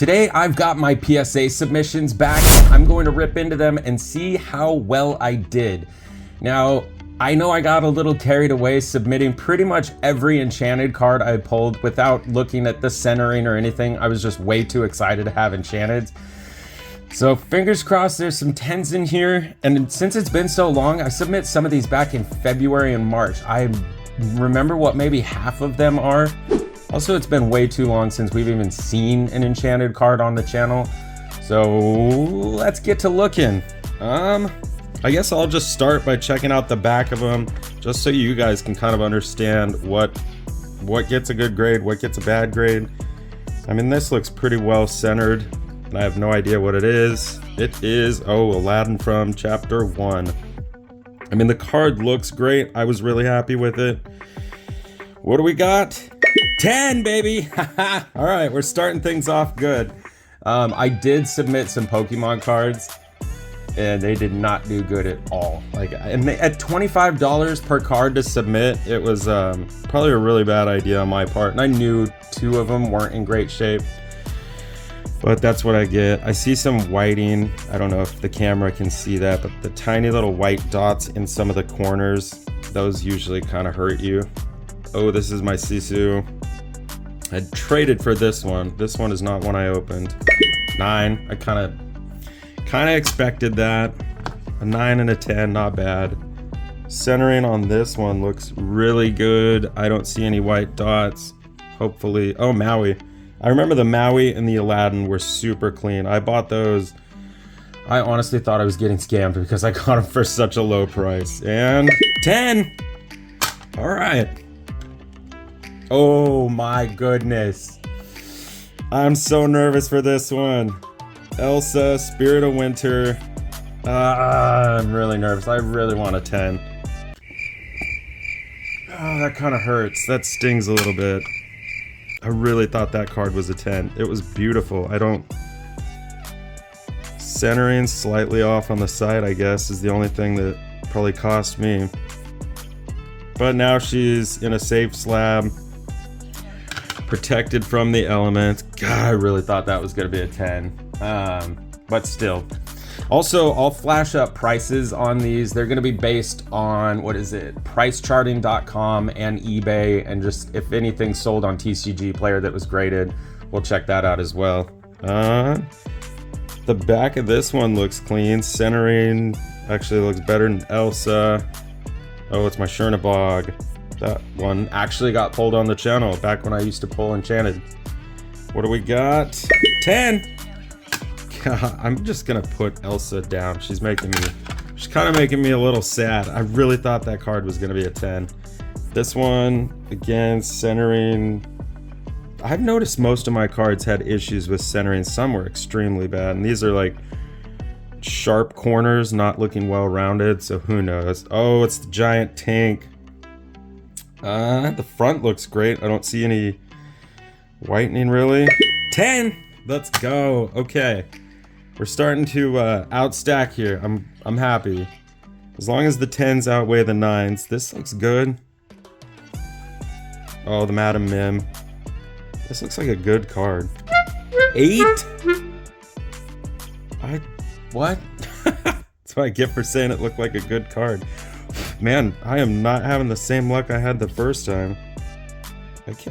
Today I've got my PSA submissions back. I'm going to rip into them and see how well I did. Now, I know I got a little carried away submitting pretty much every enchanted card I pulled without looking at the centering or anything. I was just way too excited to have enchanted. So fingers crossed there's some 10s in here. And since it's been so long, I submit some of these back in February and March. I remember what maybe half of them are. Also, it's been way too long since we've even seen an enchanted card on the channel. So let's get to looking. I guess I'll just start by checking out the back of them, just so you guys can kind of understand what gets a good grade, what gets a bad grade. I mean, this looks pretty well centered, and I have no idea what it is. It is, Aladdin from Chapter 1. I mean, the card looks great. I was really happy with it. What do we got? 10, baby! All right, we're starting things off good. I did submit some Pokemon cards, and they did not do good at all. And at $25 per card to submit, it was probably a really bad idea on my part. And I knew 2 of them weren't in great shape, but that's what I get. I see some whiting. I don't know if the camera can see that, but the tiny little white dots in some of the corners, those usually kind of hurt you. Oh, this is my Sisu. I traded for this one. This one is not one I opened. 9. I kind of expected that. A 9 and a 10, not bad. Centering on this one looks really good. I don't see any white dots. Hopefully. Oh, Maui. I remember the Maui and the Aladdin were super clean. I bought those. I honestly thought I was getting scammed because I got them for such a low price. And 10. All right. Oh my goodness. I'm so nervous for this one. Elsa, Spirit of Winter. I'm really nervous. I really want a 10. Oh, that kind of hurts. That stings a little bit. I really thought that card was a 10. It was beautiful. Centering slightly off on the side, I guess, is the only thing that probably cost me. But now she's in a safe slab, protected from the elements. God, I really thought that was gonna be a 10. But still. Also, I'll flash up prices on these. They're gonna be based on, pricecharting.com and eBay, and just if anything sold on TCG Player that was graded, we'll check that out as well. The back of this one looks clean. Centering actually looks better than Elsa. Oh, it's my Chernabog. That one actually got pulled on the channel back when I used to pull enchanted. What do we got? 10! God, I'm just gonna put Elsa down. She's kind of making me a little sad. I really thought that card was gonna be a 10. This one, again, centering. I've noticed most of my cards had issues with centering. Some were extremely bad, and these are like sharp corners, not looking well rounded, so who knows. Oh, it's the giant tank. The front looks great. I don't see any whitening really. 10! Let's go. Okay. We're starting to outstack here. I'm happy. As long as the 10s outweigh the 9s. This looks good. Oh, the Madam Mim. This looks like a good card. 8? What? That's what I get for saying it looked like a good card. Man, I am not having the same luck I had the first time.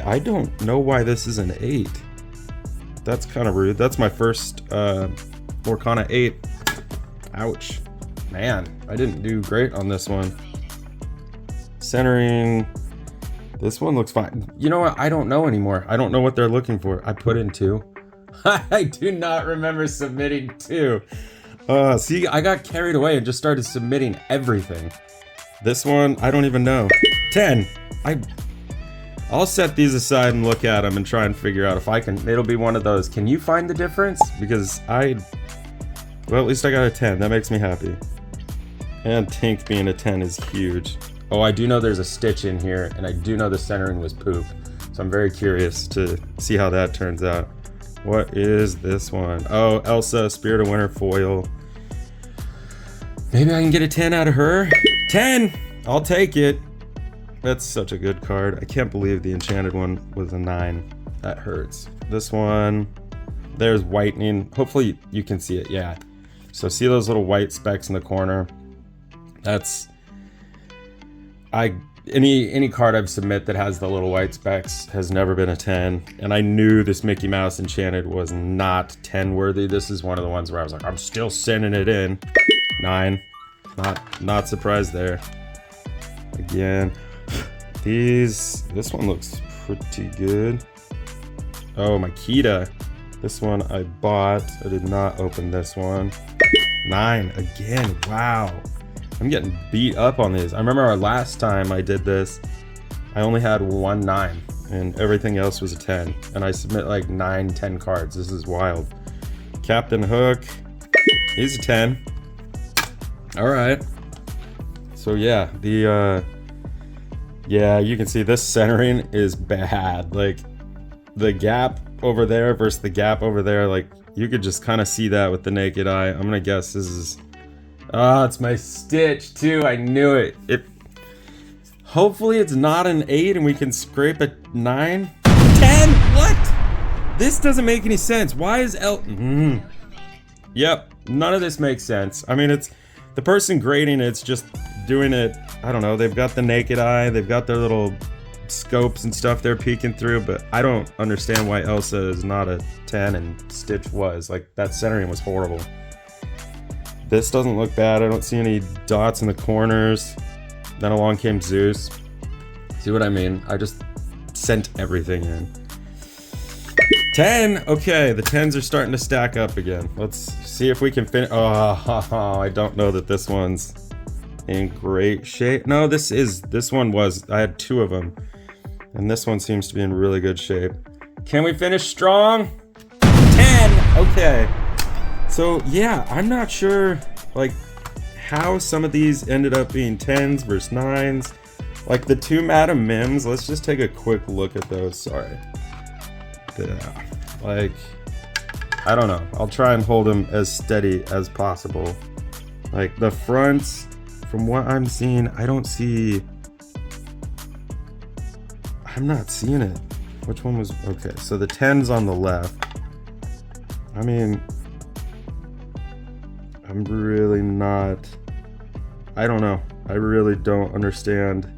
I don't know why this is an 8. That's kind of rude. That's my first Lorcana 8. Ouch. Man, I didn't do great on this one. Centering. This one looks fine. You know what? I don't know anymore. I don't know what they're looking for. I put in 2. I do not remember submitting 2. See, I got carried away and just started submitting everything. This one, I don't even know. 10. I'll set these aside and look at them and try and figure out if I can. It'll be one of those. Can you find the difference? Because well, at least I got a 10. That makes me happy. And Tink being a 10 is huge. Oh, I do know there's a stitch in here, and I do know the centering was poop. So I'm very curious to see how that turns out. What is this one? Oh, Elsa, Spirit of Winter foil. Maybe I can get a 10 out of her. 10! I'll take it. That's such a good card. I can't believe the enchanted one was a 9. That hurts. This one, there's whitening. Hopefully you can see it. Yeah. So see those little white specks in the corner? That's any card I've submit that has the little white specks has never been a 10. And I knew this Mickey Mouse Enchanted was not 10 worthy. This is one of the ones where I was like, I'm still sending it in. 9. Not surprised there. Again, this one looks pretty good. Oh, Makita. This one I bought. I did not open this one. 9 again. Wow. I'm getting beat up on these. I remember our last time I did this, I only had 1 9 and everything else was a 10. And I submit like 9, 10 cards. This is wild. Captain Hook. He's a 10. All right. So yeah, yeah, you can see this centering is bad. Like the gap over there versus the gap over there, like you could just kind of see that with the naked eye. I'm gonna guess this is, it's my Stitch too. I knew it. Hopefully it's not an 8 and we can scrape a 9. 10? What? This doesn't make any sense. Why is Yep, none of this makes sense. I mean, it's the person grading it's just doing it, I don't know, they've got the naked eye, they've got their little scopes and stuff they're peeking through, but I don't understand why Elsa is not a 10 and Stitch was. Like, that centering was horrible. This doesn't look bad. I don't see any dots in the corners. Then along came Zeus. See what I mean? I just sent everything in. 10! Okay, the 10s are starting to stack up again. Let's see if we can finish. Oh, I don't know that this one's in great shape. No, this one was. I had 2 of them. And this one seems to be in really good shape. Can we finish strong? 10! Okay. So, yeah, I'm not sure, like, how some of these ended up being 10s versus 9s. Like, the 2 Madam Mims, let's just take a quick look at those. Sorry. Yeah, like, I don't know. I'll try and hold them as steady as possible. Like, the fronts, from what I'm seeing, I don't see... I'm not seeing it. Which one was... Okay, so the 10's on the left. I mean... I'm really not... I don't know. I really don't understand.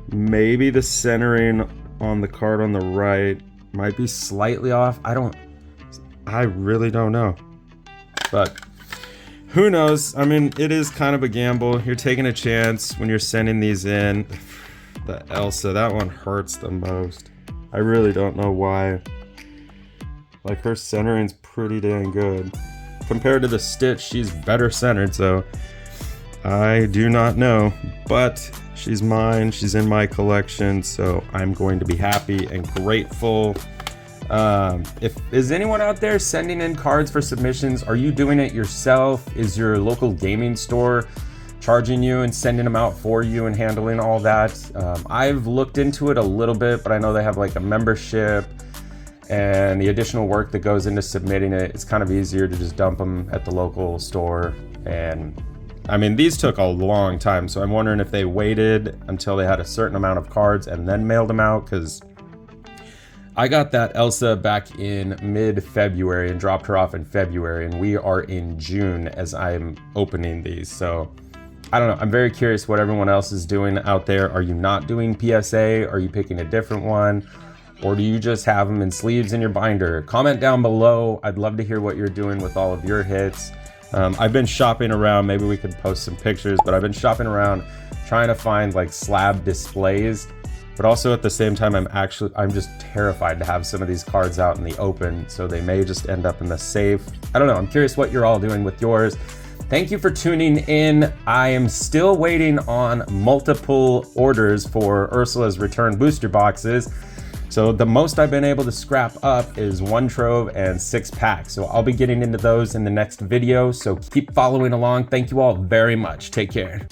Maybe the centering on the card on the right might be slightly off. I really don't know. But who knows? I mean, it is kind of a gamble. You're taking a chance when you're sending these in. The Elsa, that one hurts the most. I really don't know why. Like, her centering's pretty dang good. Compared to the Stitch, she's better centered, so I do not know. But she's mine, she's in my collection, so I'm going to be happy and grateful. Is anyone out there sending in cards for submissions? Are you doing it yourself? Is your local gaming store charging you and sending them out for you and handling all that? I've looked into it a little bit, but I know they have like a membership and the additional work that goes into submitting it. It's kind of easier to just dump them at the local store. And I mean, these took a long time, so I'm wondering if they waited until they had a certain amount of cards and then mailed them out, because I got that Elsa back in mid-February and dropped her off in February, and we are in June as I'm opening these. So I don't know. I'm very curious what everyone else is doing out there. Are you not doing PSA? Are you picking a different one? Or do you just have them in sleeves in your binder? Comment down below. I'd love to hear what you're doing with all of your hits. I've been shopping around. Maybe we could post some pictures, but I've been shopping around trying to find like slab displays. But also at the same time, I'm just terrified to have some of these cards out in the open, so they may just end up in the safe. I don't know. I'm curious what you're all doing with yours. Thank you for tuning in. I am still waiting on multiple orders for Ursula's return booster boxes. So the most I've been able to scrap up is 1 trove and 6 packs. So I'll be getting into those in the next video. So keep following along. Thank you all very much. Take care.